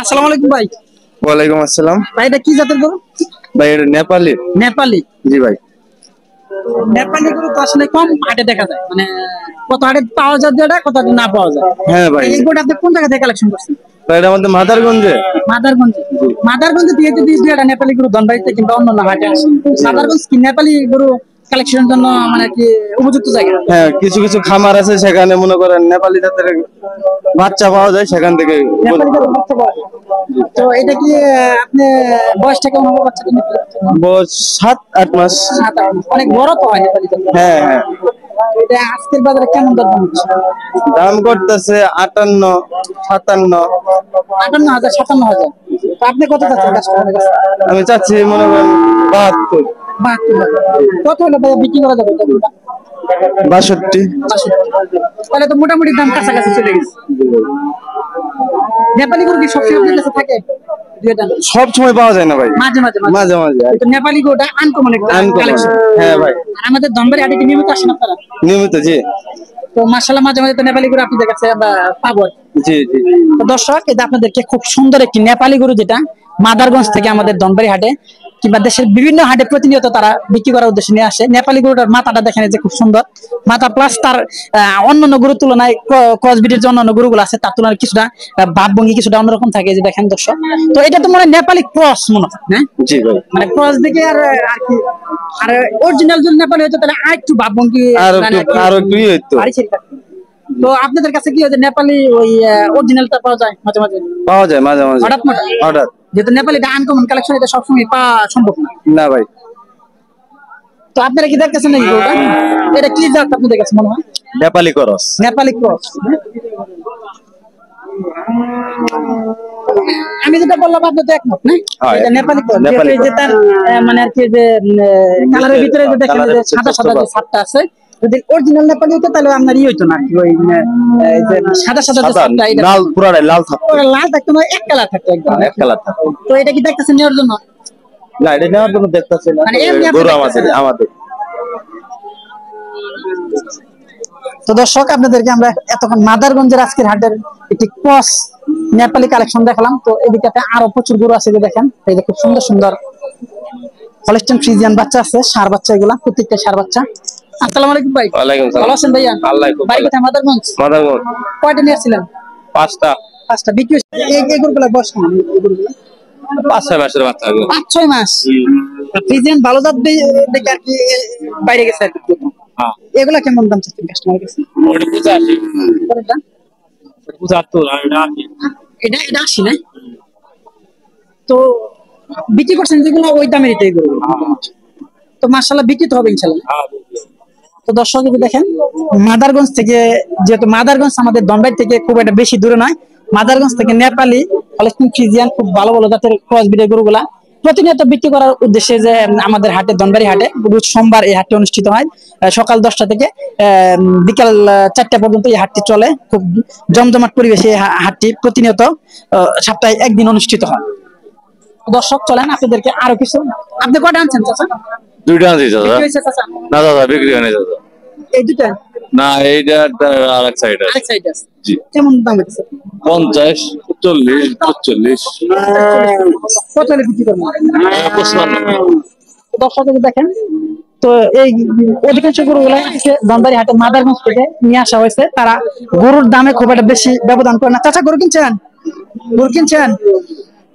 আসসালামু আলাইকুম ভাই। ওয়ালাইকুম আসসালাম। ভাই এটা কি জাতের গরু? ভাই এটা নেপালি। নেপালি? জি ভাই। নেপালি গরু তো আসলে কম হাটে দেখা যায়, মানে কত হাটে পাওয়া যায় যেটা, কত হাটে না পাওয়া যায়। হ্যাঁ ভাই। এই গরুটা আপনি কোন জায়গা থেকে কালেকশন করছেন? ভাই এটা আমাদের মাদারগঞ্জে। মাদারগঞ্জে? মাদারগঞ্জে দিয়ে যদি দুইটা নেপালি গরু ধনবাড়িতে কিংবা অন্যান্য হাটে আসে, মাদারগঞ্জ কি নেপালি গরু কালেকশনের জন্য মানে কি উপযুক্ত জায়গা? হ্যাঁ, কিছু কিছু খামার আছে সেখানে মনে করেন নেপালি জাতের বাচ্চা পাওয়া যায়, সেখান থেকে। নেপালি গরু বাচ্চা পাওয়া যায়। তো এটা কি আপনি বয়সটা কেমন হবে বাচ্চাটা নিতে? বয়স 7-8 মাস। 7-8 মাস। অনেক বড় তো হয় নেপালি গরু। হ্যাঁ হ্যাঁ। এটা আজকের বাজারে কেমন দাম হচ্ছে? দাম করতেছে 58-57। 58,000 57,000। তো আপনি কত চাচ্ছেন কাস্টমারের কাছে? আমি চাচ্ছি মনে করেন 72। 72,000। কত হলে ভাই বিক্রি করা যাবে এটা? 62। তাহলে তো মোটামুটি দাম কাছাকাছি চলে গেছে। নেপালি গরু কি সবসময় আপনার কাছে থাকে? সব সময় পাওয়া যায় না ভাই, মাঝে মাঝে মাঝে মাঝে। তো নেপালি গরুটা আনকমন একটা কালেকশন। হ্যাঁ ভাই। আর আমাদের ধনবাড়ি হাটে কি নিয়মিত আসেন আপনারা? নিয়মিত, জি। তো মাশাআল্লাহ মাঝে মাঝে তো নেপালি গরু আপনাদের কাছে আমরা পাবো। জি জি। তো দর্শক, এটা আপনাদেরকে খুব সুন্দর একটি নেপালি গরু, যেটা মাদারগঞ্জ থেকে আমাদের ধনবাড়ি হাটে কিংবা দেশের বিভিন্ন হাটে প্রতিনিয়ত তারা বিক্রি করার উদ্দেশ্যে নিয়ে আসে। নেপালি গরুটার মাথাটা দেখেন যে খুব সুন্দর মাথা, প্লাস তার অন্যান্য গরুর তুলনায় ক্রস ব্রিডের যে অন্যান্য গরুগুলো আছে তার তুলনায় কিছুটা ভাবভঙ্গি কিছুটা অন্যরকম থাকে, যে দেখেন দর্শক। তো এটা তো মনে হয় নেপালি ক্রস মনে হয়, হ্যাঁ? জি ভাই। মানে ক্রস দেখে আর কি, আর অরিজিনাল যদি নেপালি হতো তাহলে আর একটু ভাবভঙ্গি আরো একটু হইতো। তো আপনাদের কাছে কি হচ্ছে নেপালি ওই অরিজিনালটা পাওয়া যায় মাঝে মাঝে? পাওয়া যায় মাঝে মাঝে, হঠাৎ হঠাৎ। যেহেতু নেপালিটা আনকমন কালেকশন, এটা সবসময় পাওয়া সম্ভব না। না ভাই। তো আপনারা কি দেখতেছেন নাকি গরুটা? এটা কি জাত আপনাদের কাছে মনে হয়? নেপালি ক্রস। নেপালি ক্রস। আমি যেটা বললাম আপনি তো একমত না? এটা নেপালি ক্রস। এই যে তার মানে আর কি যে কালারের ভিতরে যে দেখেন যে সাদা সাদা যে ছাপটা আছে, যদি অরিজিনাল নেপালি হতো তাহলে আপনার হইতো না, ওই যে সাদা সাদা যে ছাপটা, এটা লাল, পুরাটাই লাল থাকতো। লাল থাকতো না, এক কালার থাকতো, একদম এক কালার থাকতো। তো এটা কি দেখতেছেন নেওয়ার জন্য? না, এটা নেওয়ার জন্য দেখতেছি না, মানে গরু আমাদের। তো দর্শক, আপনাদেরকে আমরা এতক্ষণ মাদারগঞ্জের আজকের হাটের একটি ক্রস নেপালি কালেকশন দেখালাম। তো এদিকে আরো প্রচুর গরু আছে, যে দেখেন এই যে খুব সুন্দর সুন্দর হলস্টাইন ফ্রিজিয়ান বাচ্চা আছে, ষাঁড় বাচ্চা, এগুলা প্রত্যেকটা ষাঁড় বাচ্চা। আসসালামু আলাইকুম ভাই। ওয়ালাইকুম সালাম। ভালো আছেন ভাইয়া? আল্লাহ খুব ভাই ভালো। কোথায়? মাদারগঞ্জ। মাদারগঞ্জ। কয়টা নিয়ে আসছিলেন? 5টা। 5টা বিক্রি হয়েছে। এই গরুগুলা বয়স কেমন? এই গরুগুলা 5-6 মাসের বাচ্চা। 5-6 মাস। ফ্রিজিয়ান ভালো জাত দেখে আর কি বাইরে গেছে আর কি। হ্যাঁ। এগুলা কেমন দাম চাচ্ছেন কাস্টমার কাছে? ওটা 85। কোনটা? 75 আর এটা 80 না? তো বিক্রি করছেন যেগুলো ওই দামেরই তো এগুলো। তো মাশাআল্লাহ বিক্রি তো হবে ইনশাআল্লাহ। তো দর্শক দেখেন, মাদারগঞ্জ থেকে, যেহেতু মাদারগঞ্জ আমাদের ধনবাড়ি থেকে খুব একটা বেশি দূরে নয়, মাদারগঞ্জ থেকে নেপালি হলস্টাইন ফ্রিজিয়ান খুব ভালো ভালো জাতের ক্রস ব্রিডের গরুগুলা প্রতিনিয়ত বিক্রি করার উদ্দেশ্যে যে আমাদের হাটে, ধনবাড়ি হাটে রোজ সোমবার এই হাটটি অনুষ্ঠিত হয়। সকাল 10টা থেকে বিকাল 4টা পর্যন্ত এই হাটটি চলে। খুব জমজমাট পরিবেশে এই হাটটি প্রতিনিয়ত সপ্তাহে একদিন অনুষ্ঠিত হয়। দর্শক চলেন আপনাদেরকে আরো কিছু, আপনি কয়টা আনছেন চাচা? 2টা আনছি দাদা। বিক্রি হয়েছে চাচা? না দাদা, বিক্রি হয়নি দাদা। এই দুটা? না, এইটা আরেক সাইড আছে। আরেক সাইড আছে। জি। কেমন দাম হচ্ছে? 50, 40, 45। কত হলে বিক্রি করবেন? 55। দর্শক দেখেন, তো এই অধিকাংশ গরুগুলো ধনবাড়ি হাটে মাদারগঞ্জ থেকে নিয়ে আসা হয়েছে। তারা গরুর দামে খুব একটা বেশি ব্যবধান করে না। চাচা গরু কিনছেন? গরু কিনছেন?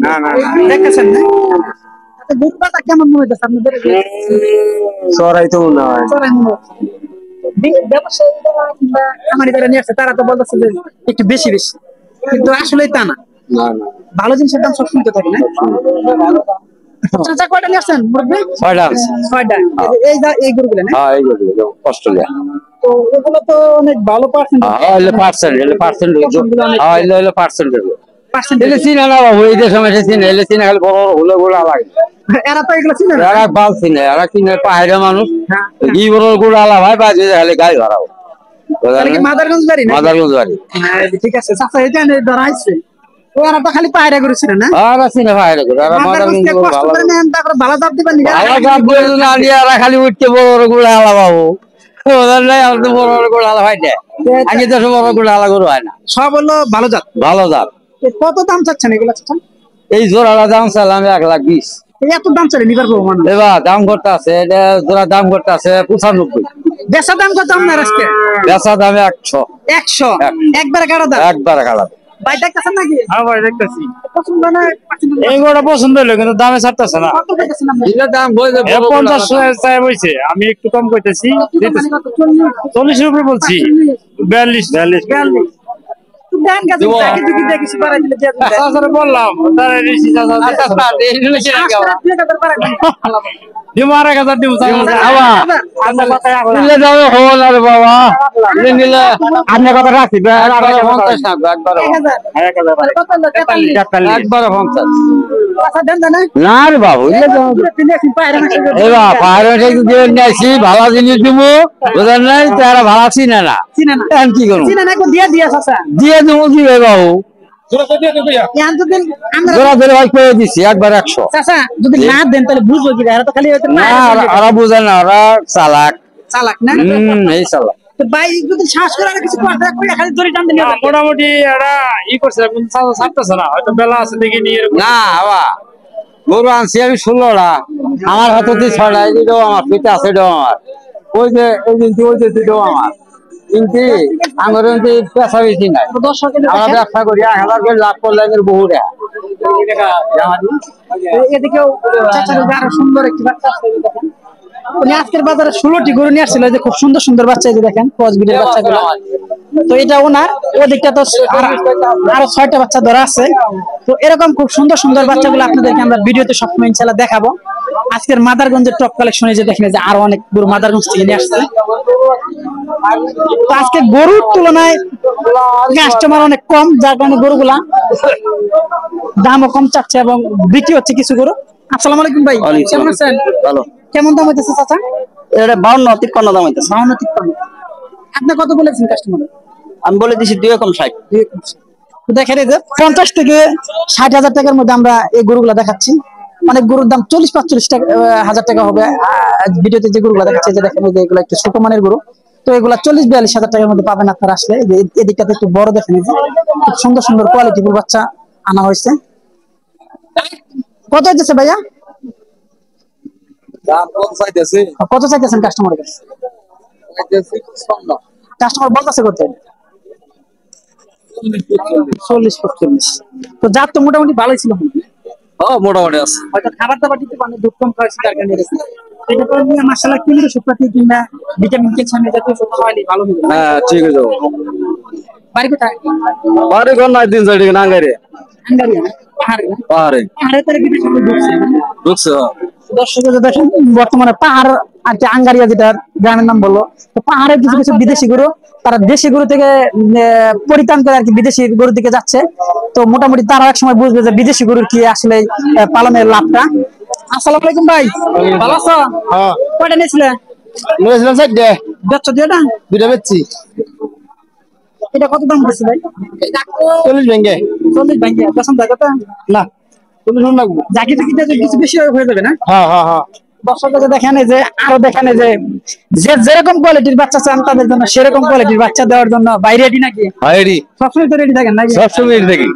না না, দেখতেছেন না? গরু পাতা কেমন মনে হচ্ছে আপনাদের? সরাই তো না, চড়াই মনে হচ্ছে। ব্যবসায়ীরা কিংবা খামারি যারা নিয়ে আসছে তারা তো বলতেছে যে একটু বেশি বেশি, কিন্তু আসলে তা না। ভালো জিনিসের দাম সবসময় তো থাকে না। চাচা কয়টা নিয়ে আসছেন? 6টা। এই গরুগুলো না? হ্যাঁ, এই গরুগুলো অস্ট্রেলিয়া। তো এগুলো তো অনেক ভালো পার্সেন্ট। এরা তো এগুলো চিনে না। পাহাড়ে মানুষ কি বড় গুড় আলা ভাই বাজে গাই ধরাও। মাদারগঞ্জ বাড়ি না? মাদারগঞ্জ বাড়ি। ঠিক আছে চাচা, এটা ধরাইছে। ওরা তো খালি পায়রা করেছিল না? খালি উঠতে বড় বড় গুড়া আলা বাবু। ওদের নাই আমার তো বড় বড় গরু আলা হয় না। আগে তো বড় গরু আলা গরু হয় না। সব হলো ভালো জাত। ভালো জাত। কত দাম চাচ্ছেন এগুলা চাচ্ছেন? এই জোড়াটা দাম চাইলাম 1,20,000। এত দাম চাইলে নিবার পাবো মানুষ? এবার দাম করতে আছে, এটা জোড়া দাম করতে আছে 95। বেচা দাম কত আপনার আজকে? বেচা দামে 100। 100 একবারে কাটা দাম? একবারে কাটা। ভাই দেখতেছেন নাকি? হ্যাঁ ভাই দেখতেছি। পছন্দ না? এই গরুটা পছন্দ হলো কিন্তু দামে ছাড়তেছে না। কত দেখতেছেন আপনি? এটা দাম বলছে 50 চাই বইছে, আমি একটু কম কইতেছি। 40 উপরে বলছি। 42। দেন গাছ দেখি দেখি দেখি বাড়াই দিলে দিয়ে দেন। চাচারে বললাম তারে ঋষি চাচা চাচা এই হলো কি রাখা দিমু 1,000 দিমু চাচা। আমরা কথা রাখলাম। নিলে যাবে হল আরে বাবা। নিলে আপনি কথা রাখি 50 থাকবে একবারে। 1000 কত হলো? 43 একবারে 50। আচ্ছা দেন দেন না রে বাবু ইলে যাও। এবা পায়রা থেকে দিয়ে নিয়েছি ভালো জিনিস দিমু। বুঝেন নাই তারা ভালো চিনে না। চিনা না? এখন কি করব? চিনা না কো দিয়ে দিয়া চাচা। দিয়ে দিমু কি রে বাবু? ইয়ান যদি আমরা জোড়া ধরে ভাই করে দিছি একবার 100। চাচা যদি না দেন তাহলে বুঝবো কি? এরা তো খালি হয়তো না ওরা বুঝে না, ওরা চালাক। চালাক না? এই চালাক। তো ভাই যদি শ্বাস করে আর কিছু কথা কই খালি দড়ি টান দিন। মোটামুটি এটা ই করছে কিন্তু ছাড়তেছে না, হয়তো বেলা আছে দেখি নিয়ে না বাবা গরু আনছি আমি 16টা, আমার হাতে 6টা। এটাও আমার পিঠে আছে, এটাও আমার। ওই যে এই যে ওই যে দুটো আমার। কিন্তু আমার পেশা বেশি নাই। আমরা ব্যবসা করি 1,000 করে লাভ করলে বহু টাকা। এদিকেও চাচার আরো সুন্দর একটি বাচ্চা আছে দেখেন। উনি আজকের বাজারে 16টি গরু নিয়ে আসছিল, যে খুব সুন্দর সুন্দর বাচ্চা এই যে দেখেন ক্রসবিটের বাচ্চাগুলো। তো এটা ওনার, ওদিকটা তো আরো 6টা বাচ্চা ধরা আছে। তো এরকম খুব সুন্দর সুন্দর বাচ্চাগুলো আপনাদেরকে আমরা ভিডিওতে সবসময় ইনশাআল্লাহ দেখাবো। আজকের মাদারগঞ্জের টপ কালেকশনে যে দেখেন যে আরো অনেক গরু মাদারগঞ্জ থেকে নিয়ে আসছে। তো আজকে গরুর তুলনায় কাস্টমার অনেক কম, যার কারণে গরুগুলা দামও কম চাচ্ছে এবং বিক্রি হচ্ছে কিছু গরু। আসসালামু আলাইকুম ভাই, কেমন আছেন? ভালো। কেমন দাম হইতেছে চাচা? এটা 52-53 দাম হইতেছে। 52-53। আপনি কত বলেছেন কাস্টমার? আমি বলে দিছি 2 কম 60। দেখেন এই যে 50 থেকে 60,000 টাকার মধ্যে আমরা এই গরুগুলা দেখাচ্ছি। অনেক গরুর দাম 40-45 হাজার টাকা হবে। ভিডিওতে যে গরুগুলা দেখাচ্ছে যে দেখেন যে এগুলো একটু ছোট মানের গরু। তো এগুলা 40-42 হাজার টাকার মধ্যে পাবেন আপনারা আসলে। এদিকটাতে একটু বড় দেখেন, খুব সুন্দর সুন্দর কোয়ালিটি গরু বাচ্চা আনা হয়েছে। কত হইতেছে ভাইয়া? কত চাইতেছেন কাস্টমারের কাছে? কাস্টমার বলতেছে কত? 40-45। তো জাত তো মোটামুটি ভালোই ছিল। মোটামুটি আছে। হয়তো খাবার দাবার দিতে পারেন, দুধ কম খাওয়াইছে তার কারণে এরকম। এটা তো নিয়ে মাশাআল্লাহ কিলো সুপ্রাতি কিংবা ভিটামিন কে ছানে জাতীয় সব খাওয়াইলে ভালো হবে। হ্যাঁ ঠিক আছে। বাড়ি কোথায়? বাড়ি কোন নাই 3 সাইড নাঙ্গারে। হাঙ্গারি না? পাহাড়ে না? পাহাড়ে। পাহাড়ে তার বিদেশে ঢুকছে। ঢুকছে। দর্শকরা দেখেন বর্তমানে পাহাড় আর যে আঙ্গারিয়া যেটা গ্রামের নাম বললো, তো পাহাড়ের কিছু কিছু বিদেশি গরু তারা দেশি গরু থেকে পরিত্রাণ করে আর কি বিদেশি গরুর দিকে যাচ্ছে। তো মোটামুটি তারা এক সময় বুঝবে যে বিদেশি গরুর কি আসলে পালনের লাভটা। আসসালামু আলাইকুম ভাই, ভালো আছো? হ্যাঁ। কয়টা নিয়েছিলে? নিয়েছিলাম 4টা। বেচছো দুইটা? 2টা বেচছি। এটা কত দাম পড়ছে ভাই? 40 ভেঙে। 40 ভাঙ্গিয়া পছন্দ হয় কত? না 40 লাগবে। জাকি থেকে কিছু বেশি হয়ে যাবে না? হ্যাঁ হ্যাঁ হ্যাঁ। দর্শকরা দেখেন যে আরো দেখেন যে যেরকম কোয়ালিটির বাচ্চা চান তাদের জন্য সেরকম কোয়ালিটির বাচ্চা দেওয়ার জন্য বাইরে রেডি নাকি? হাইরি। সবসময় তো রেডি থাকেন নাকি? সবসময় রেডি থাকি।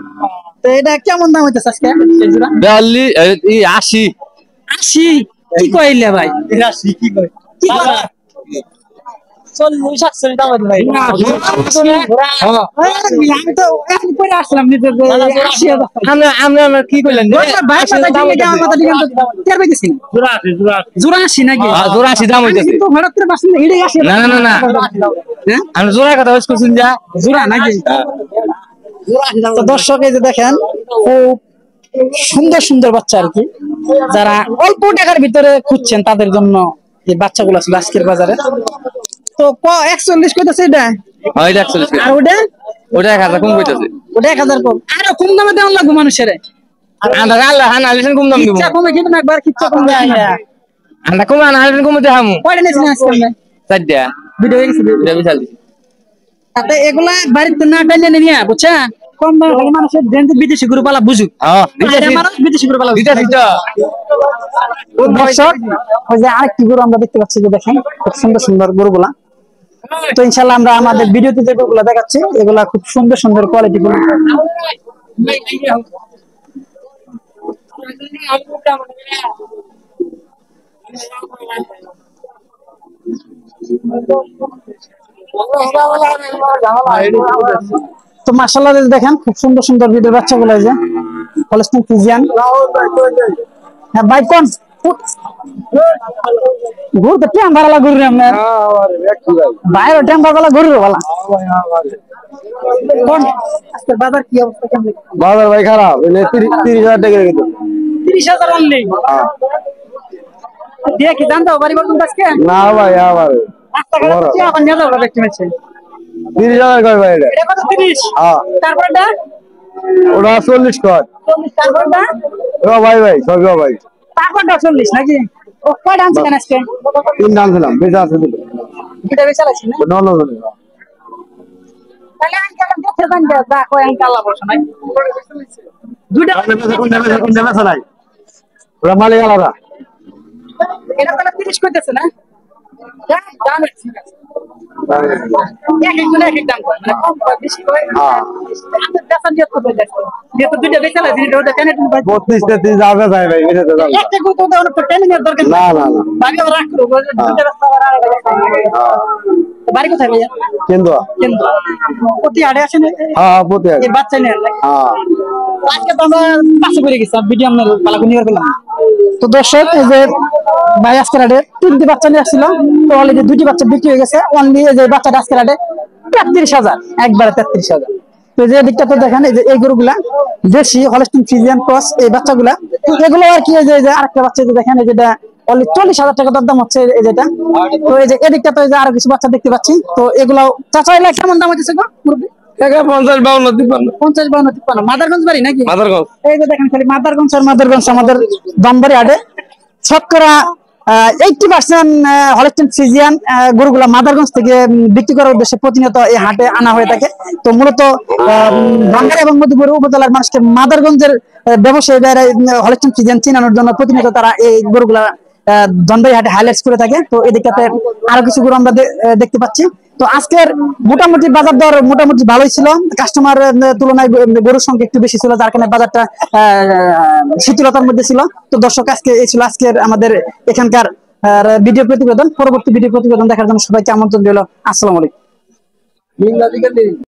তো এটা কেমন দাম হইতেছে আজকে? 42 80। 80 কি কইলে ভাই? 80 কি কই? কি কয়? 40-60 দাম হইতে ভাই। আমি তো এখন পরে আসলাম নিতে 80,000। আমরা কি কইলেন? ভাই কথা ঠিক আমার কথা ঠিক আছে। তের পাইতেছি না। জোড়া 80 নাকি? জোড়া 80 দাম হইতেছে। কিন্তু হঠাৎ করে বাসন হিড়ে আসে। না না না। হ্যাঁ? আমি জোড়া কথা হইছ কইছেন যা। জোড়া নাকি? তো দর্শক এই যে দেখেন খুব সুন্দর সুন্দর বাচ্চা আর কি, যারা অল্প টাকার ভিতরে খুঁজছেন তাদের জন্য এই বাচ্চাগুলো আছে আজকের বাজারে। তো 41 কইতাছে এটা, হয় 41। আর ওটা ওটা 1000 কম কইতাছে। ওটা 1000 কম। আরো কম দামে দেওয়া লাগবে মানুষের। আন্ডা আল্লাহ হানা আলিশন কম দাম দিব। কিচ্ছা কমে কিন্তু না, একবার কিচ্ছা কমে আন্ডা কম আনা আলিশন কম দেখামু। কয়টা নিয়েছেন আজকে আমরা? 4টা। ভিডিও হয়ে গেছে। এটা বিশাল দিছি। তাতে এগুলা বাড়িতে না টাইলে নিয়ে বুঝছেন, কম দামে খালি মানুষের দেন বিদেশি গরু পালা বুঝুক। হ্যাঁ বিদেশি গরু পালা দিতাছি তো। দর্শক ওই যে আরেকটি গরু আমরা দেখতে পাচ্ছি যে দেখেন খুব সুন্দর সুন্দর গরুগুলা। তো ইনশাল্লাহ আমরা আমাদের ভিডিওতে যে গরুগুলো দেখাচ্ছি এগুলা খুব সুন্দর সুন্দর কোয়ালিটি গরু। তো মাশাআল্লাহ দেখেন খুব সুন্দর সুন্দর ভিডিও বাচ্চাগুলো যে হলস্টিন ফ্রিজিয়ান। হ্যাঁ ভাই কোন গরু তো টেম্পার वाला গরু রে আমরা বাইরে টেম্পার वाला গরু वाला কোন আজকে বাজার কি অবস্থা কেমন? বাজার ভাই খারাপ, 30,000 টাকা রেখে দেবো। 30,000 অনলি দিয়ে কি দাম দাও বাড়ি বলুন আজকে? না ভাই আবার রাস্তাঘাটে কি আবার নিয়ে যাবো ব্যক্তি মেছে 30,000 কয় ভাই এটা? এটা কত 30? হ্যাঁ তারপরটা ওটা 40 কয়। 40 তারপরটা ও ভাই ভাই সব ভাই তারপরটা 40 নাকি? ও কয় ডান্স কেন আজকে? 3 দাম দিলাম, বেচা আছে দুটো। দুটো বেচা লাগছে না? না না না তাহলে আমি কেমন দেখতে জানি যা কয় আমি কালা বসা নাই দুটো কোন নেবে নাই ওরা মালিক আলাদা। এটা তাহলে 30 কইতেছে না? দাম ঠিক আছে এক এক জনে এক এক দাম কয় মানে কম কয় বেশি কয়। আমি বেচা দিয়ে তো দেখো যেহেতু দুটো বেচা লাগছে ওটা কেন 32-33 যাবে ভাই ভাই বেচে দাও। একটা গরু তো ওর টেনে নেওয়ার দরকার না না না বাড়ি আবার রাখ করবো দুটো রাস্তা আবার আর বাড়ি কোথায় ভাইয়া? কিন্তু কিন্তু প্রতি হাটে আসেন হ্যাঁ প্রতি এই বাচ্চা নিয়ে হ্যাঁ আজকে তো আমরা পাশে করে গেছি ভিডিও আমরা পালাগুনি করে পেলাম। তো দর্শক এই যে ভাই আজকের হাটে 3টি বাচ্চা নিয়ে আসছিল, তো অলরেডি 2টি বাচ্চা বিক্রি হয়ে গেছে। অনলি এই যে বাচ্চাটা আজকের হাটে 33,000 একবারে 33,000। তো যে দিকটা তো দেখেন এই যে এই গরুগুলা দেশি হলস্টিন ফ্রিজিয়ান ক্রস এই বাচ্চাগুলা এগুলো আর কি এই যে আরেকটা বাচ্চা যে দেখেন এই যেটা অনলি 40,000 টাকা দাম হচ্ছে এই যেটা। তো এই যে এদিকটা তো এই যে আরো কিছু বাচ্চা দেখতে পাচ্ছি। তো এগুলো চাচা এলা কেমন দাম হচ্ছে গো মুরব্বি? 50-52 মাদারগঞ্জ বাড়ি নাকি? মাদারগঞ্জ। এই যে দেখেন খালি মাদারগঞ্জ আর মাদারগঞ্জ আমাদের দমবাড়ি হাটে শতকরা 80% হলস্টিন ফ্রিজিয়ান গরুগুলা মাদারগঞ্জ থেকে বিক্রি করার উদ্দেশ্যে প্রতিনিয়ত এই হাটে আনা হয়ে থাকে। তো মূলত বাঙ্গালী এবং মধুপুর উপজেলার মানুষকে মাদারগঞ্জের ব্যবসায়ীরা হলস্টিন ফ্রিজিয়ান চিনানোর জন্য প্রতিনিয়ত তারা এই গরুগুলা দমবাড়ি হাটে হাইলাইটস করে থাকে। তো এদিকে আরো কিছু গরু আমরা দেখতে পাচ্ছি। তো আজকের মোটামুটি বাজার দর মোটামুটি ভালোই ছিল, কাস্টমার তুলনায় গরুর সংখ্যা একটু বেশি ছিল, যার কারণে বাজারটা শীতলতার মধ্যে ছিল। তো দর্শক আজকে এই ছিল আজকের আমাদের এখানকার ভিডিও প্রতিবেদন। পরবর্তী ভিডিও প্রতিবেদন দেখার জন্য সবাইকে আমন্ত্রণ রইল। আসসালামু আলাইকুম।